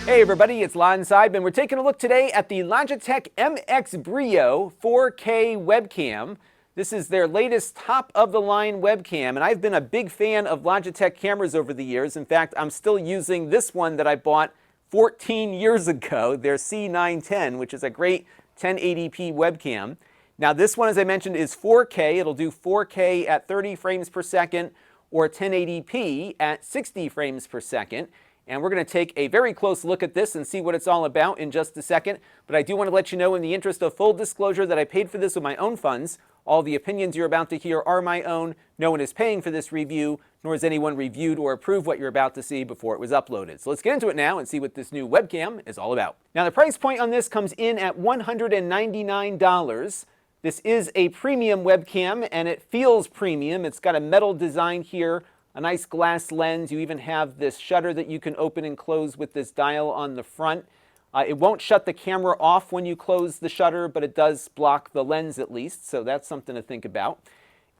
Hey everybody, it's Lon.TV, and we're taking a look today at the Logitech MX Brio 4K webcam. This is their latest top-of-the-line webcam, and I've been a big fan of Logitech cameras over the years. In fact, I'm still using this one that I bought 14 years ago, their C910, which is a great 1080p webcam. Now this one, as I mentioned, is 4K. It'll do 4K at 30 frames per second or 1080p at 60 frames per second. And we're going to take a very close look at this and see what it's all about in just a second. But I do want to let you know, in the interest of full disclosure, that I paid for this with my own funds. All the opinions you're about to hear are my own. No one is paying for this review, nor has anyone reviewed or approved what you're about to see before it was uploaded. So let's get into it now and see what this new webcam is all about. Now the price point on this comes in at $199. This is a premium webcam, and it feels premium. It's got a metal design here, a nice glass lens. You even have this shutter that you can open and close with this dial on the front. It won't shut the camera off when you close the shutter, but it does block the lens at least, so that's something to think about.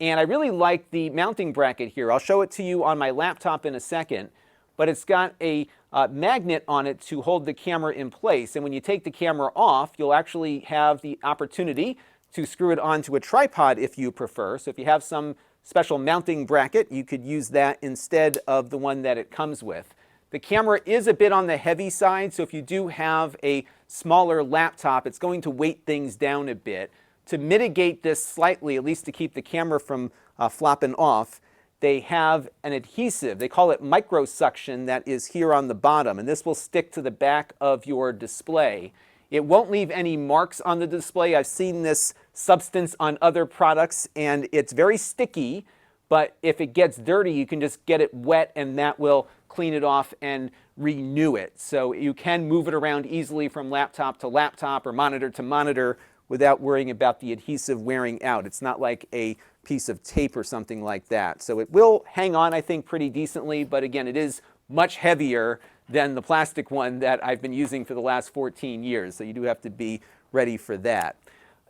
And I really like the mounting bracket here. I'll show it to you on my laptop in a second, but it's got a magnet on it to hold the camera in place. And when you take the camera off, you'll actually have the opportunity to screw it onto a tripod if you prefer. So if you have some special mounting bracket, you could use that instead of the one that it comes with. The camera is a bit on the heavy side, so if you do have a smaller laptop, it's going to weight things down a bit. To mitigate this slightly, at least to keep the camera from flopping off, they have an adhesive. They call it microsuction, that is here on the bottom, and this will stick to the back of your display. It won't leave any marks on the display. I've seen this substance on other products, and it's very sticky, but if it gets dirty, you can just get it wet, and that will clean it off and renew it. So you can move it around easily from laptop to laptop or monitor to monitor without worrying about the adhesive wearing out. It's not like a piece of tape or something like that. So it will hang on, I think, pretty decently, but again, it is much heavier than the plastic one that I've been using for the last 14 years. So you do have to be ready for that.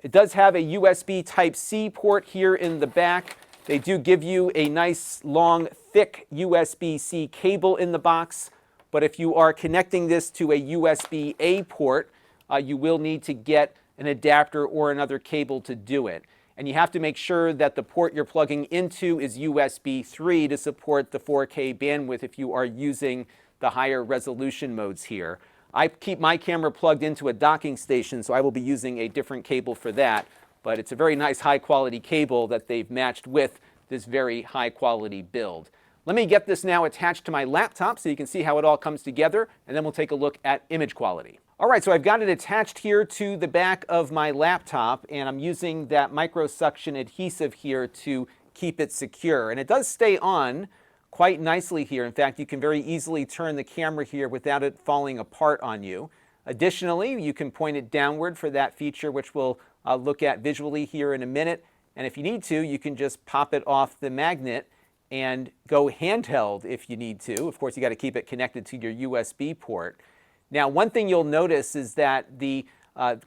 It does have a USB Type-C port here in the back. They do give you a nice, long, thick USB-C cable in the box, but if you are connecting this to a USB-A port, you will need to get an adapter or another cable to do it. And you have to make sure that the port you're plugging into is USB 3 to support the 4K bandwidth if you are using the higher resolution modes here. I keep my camera plugged into a docking station, so I will be using a different cable for that. But it's a very nice high-quality cable that they've matched with this very high-quality build. Let me get this now attached to my laptop so you can see how it all comes together, and then we'll take a look at image quality. All right, so I've got it attached here to the back of my laptop, and I'm using that microsuction adhesive here to keep it secure. And it does stay on quite nicely here. In fact, you can very easily turn the camera here without it falling apart on you. Additionally, you can point it downward for that feature, which we'll look at visually here in a minute. And if you need to, you can just pop it off the magnet and go handheld if you need to. Of course, you got to keep it connected to your USB port. Now, one thing you'll notice is that the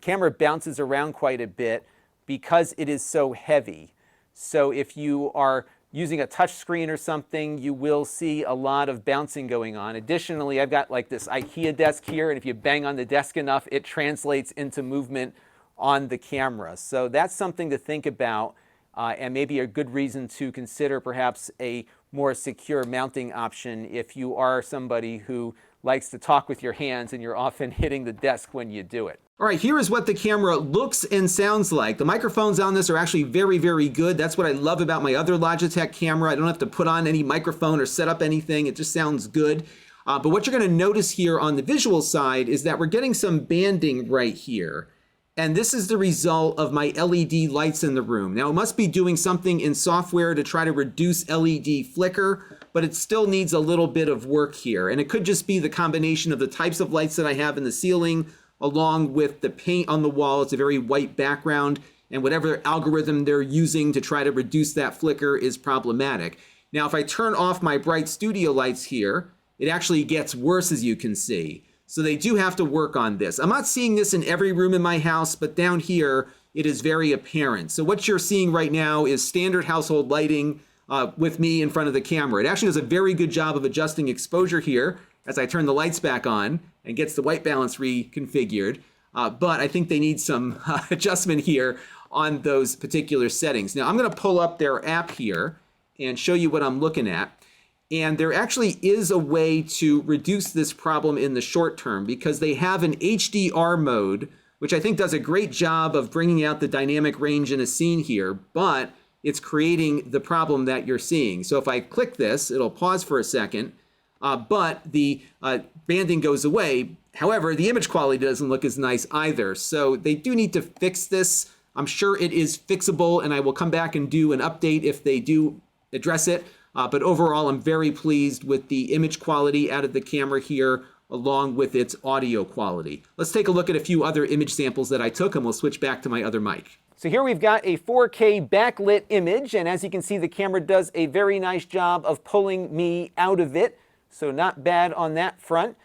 camera bounces around quite a bit because it is so heavy. So if you are using a touch screen or something, you will see a lot of bouncing going on. Additionally, I've got like this IKEA desk here, and if you bang on the desk enough, it translates into movement on the camera. So that's something to think about, and maybe a good reason to consider perhaps a more secure mounting option if you are somebody who likes to talk with your hands and you're often hitting the desk when you do it. All right, here is what the camera looks and sounds like. The microphones on this are actually very, very good. That's what I love about my other Logitech camera. I don't have to put on any microphone or set up anything. It just sounds good. But what you're going to notice here on the visual side is that we're getting some banding right here. And this is the result of my LED lights in the room. Now, it must be doing something in software to try to reduce LED flicker, but it still needs a little bit of work here. And it could just be the combination of the types of lights that I have in the ceiling, along with the paint on the wall. It's a very white background, and whatever algorithm they're using to try to reduce that flicker is problematic. Now, if I turn off my bright studio lights here, it actually gets worse, as you can see. So they do have to work on this. I'm not seeing this in every room in my house, but down here, it is very apparent. So what you're seeing right now is standard household lighting with me in front of the camera. It actually does a very good job of adjusting exposure here. as I turn the lights back on and gets the white balance reconfigured. But I think they need some adjustment here on those particular settings. Now I'm going to pull up their app here and show you what I'm looking at. And there actually is a way to reduce this problem in the short term because they have an HDR mode, which I think does a great job of bringing out the dynamic range in a scene here, but it's creating the problem that you're seeing. So if I click this, it'll pause for a second, but the banding goes away. However, the image quality doesn't look as nice either. So they do need to fix this. I'm sure it is fixable, and I will come back and do an update if they do address it. But overall, I'm very pleased with the image quality out of the camera here, along with its audio quality. Let's take a look at a few other image samples that I took, and we'll switch back to my other mic. So here we've got a 4K backlit image, and as you can see, the camera does a very nice job of pulling me out of it, so not bad on that front.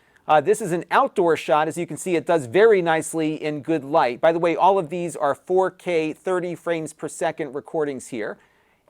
This is an outdoor shot. As you can see, it does very nicely in good light. By the way, all of these are 4K 30 frames per second recordings here.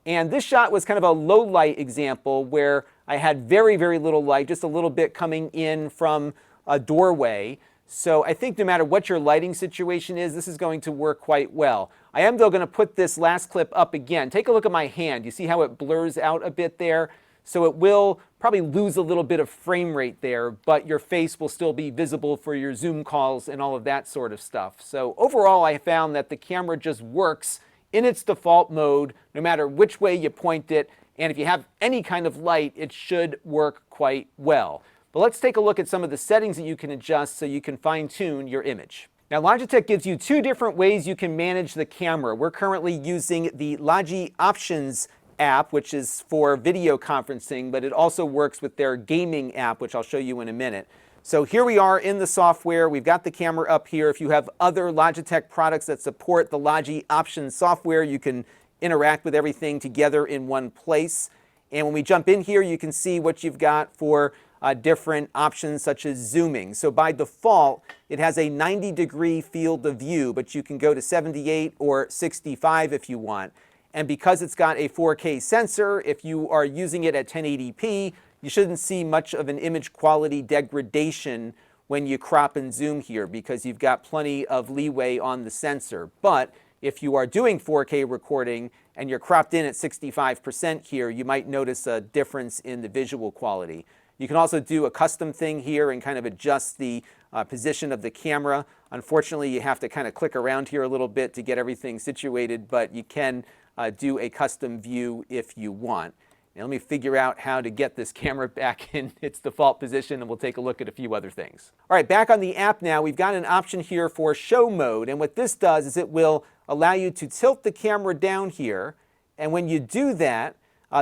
And this shot was kind of a low light example where I had very, very little light, just a little bit coming in from a doorway. So I think no matter what your lighting situation is, this is going to work quite well. I am, though, going to put this last clip up again. Take a look at my hand. You see how it blurs out a bit there? So it will probably lose a little bit of frame rate there, but your face will still be visible for your Zoom calls and all of that sort of stuff. So overall, I found that the camera just works in its default mode, no matter which way you point it. And if you have any kind of light, it should work quite well. But let's take a look at some of the settings that you can adjust so you can fine-tune your image. Now, Logitech gives you two different ways you can manage the camera. We're currently using the Logi Options App, which is for video conferencing, but it also works with their gaming app, which I'll show you in a minute. So here we are in the software. We've got the camera up here. If you have other Logitech products that support the Logi Options software, you can interact with everything together in one place. And when we jump in here, you can see what you've got for different options such as zooming. So by default, it has a 90-degree field of view, but you can go to 78 or 65 if you want. And because it's got a 4K sensor, if you are using it at 1080p, you shouldn't see much of an image quality degradation when you crop and zoom here because you've got plenty of leeway on the sensor. But if you are doing 4K recording and you're cropped in at 65% here, you might notice a difference in the visual quality. You can also do a custom thing here and kind of adjust the position of the camera. Unfortunately, you have to kind of click around here a little bit to get everything situated, but you can do a custom view if you want. Now let me figure out how to get this camera back in its default position, and we'll take a look at a few other things. All right, back on the app now, we've got an option here for show mode, and what this does is it will allow you to tilt the camera down here, and when you do that,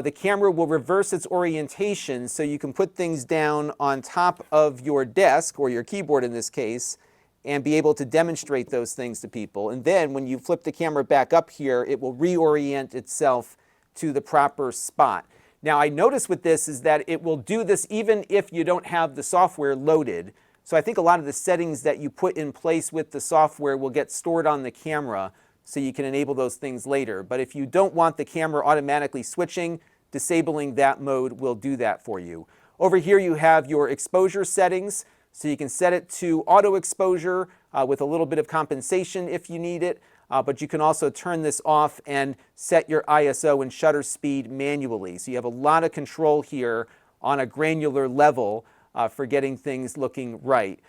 the camera will reverse its orientation so you can put things down on top of your desk, or your keyboard in this case, and be able to demonstrate those things to people. And then when you flip the camera back up here, it will reorient itself to the proper spot. Now, I notice with this is that it will do this even if you don't have the software loaded. So I think a lot of the settings that you put in place with the software will get stored on the camera so you can enable those things later. But if you don't want the camera automatically switching, disabling that mode will do that for you. Over here you have your exposure settings. So you can set it to auto exposure with a little bit of compensation if you need it. But you can also turn this off and set your ISO and shutter speed manually. So you have a lot of control here on a granular level for getting things looking right.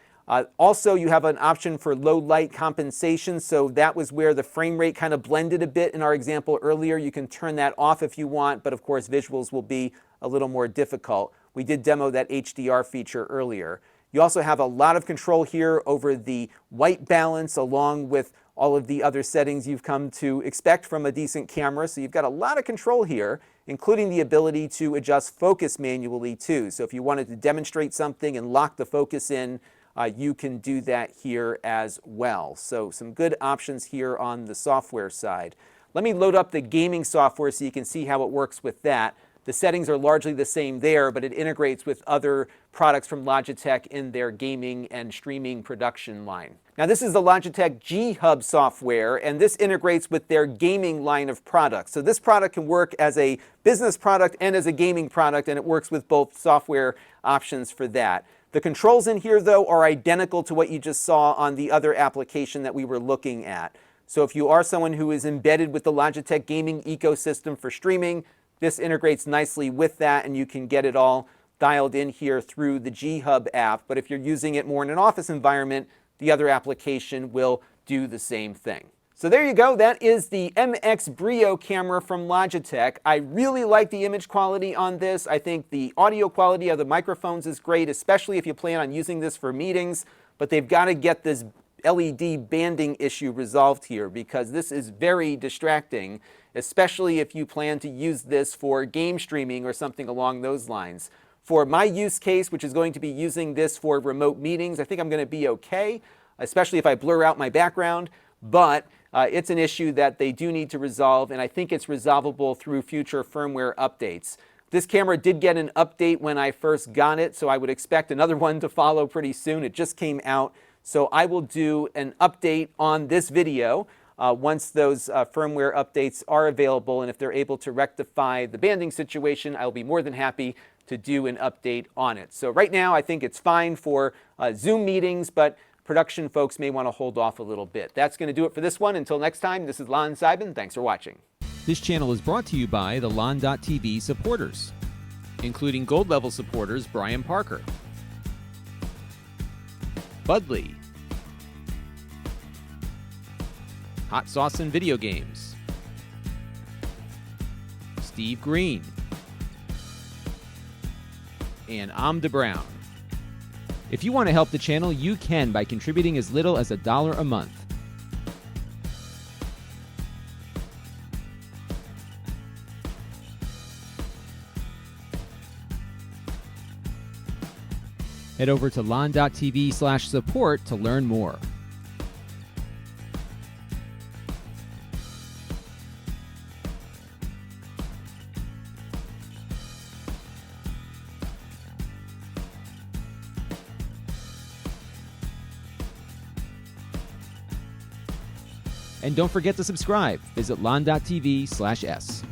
Also, you have an option for low light compensation. So that was where the frame rate kind of blended a bit in our example earlier. You can turn that off if you want, but of course visuals will be a little more difficult. We did demo that HDR feature earlier. You also have a lot of control here over the white balance along with all of the other settings you've come to expect from a decent camera. So you've got a lot of control here, including the ability to adjust focus manually too. So if you wanted to demonstrate something and lock the focus in, you can do that here as well. So some good options here on the software side. Let me load up the gaming software so you can see how it works with that. The settings are largely the same there, but it integrates with other products from Logitech in their gaming and streaming production line. Now this is the Logitech GHub software, and this integrates with their gaming line of products. So this product can work as a business product and as a gaming product, and it works with both software options for that. The controls in here, though, are identical to what you just saw on the other application that we were looking at. So if you are someone who is embedded with the Logitech gaming ecosystem for streaming, this integrates nicely with that, and you can get it all dialed in here through the GHub app. But if you're using it more in an office environment, the other application will do the same thing. So there you go. That is the MX Brio camera from Logitech. I really like the image quality on this. I think the audio quality of the microphones is great, especially if you plan on using this for meetings. But they've got to get this LED banding issue resolved here, because this is very distracting, especially if you plan to use this for game streaming or something along those lines. For my use case, which is going to be using this for remote meetings, I think I'm going to be okay, especially if I blur out my background. But it's an issue that they do need to resolve, and I think it's resolvable through future firmware updates. This camera did get an update when I first got it, so I would expect another one to follow pretty soon. It just came out, so I will do an update on this video once those firmware updates are available, and if they're able to rectify the banding situation, I'll be more than happy to do an update on it. So right now, I think it's fine for Zoom meetings, but production folks may want to hold off a little bit. That's going to do it for this one. Until next time, this is Lon.TV. Thanks for watching. This channel is brought to you by the Lon.TV supporters, including gold level supporters Brian Parker, Budley, Hot Sauce and Video Games, Steve Green, and Amda Brown. If you want to help the channel, you can by contributing as little as $1 a month. Head over to lon.tv/support to learn more. And don't forget to subscribe. Visit lon.tv/s.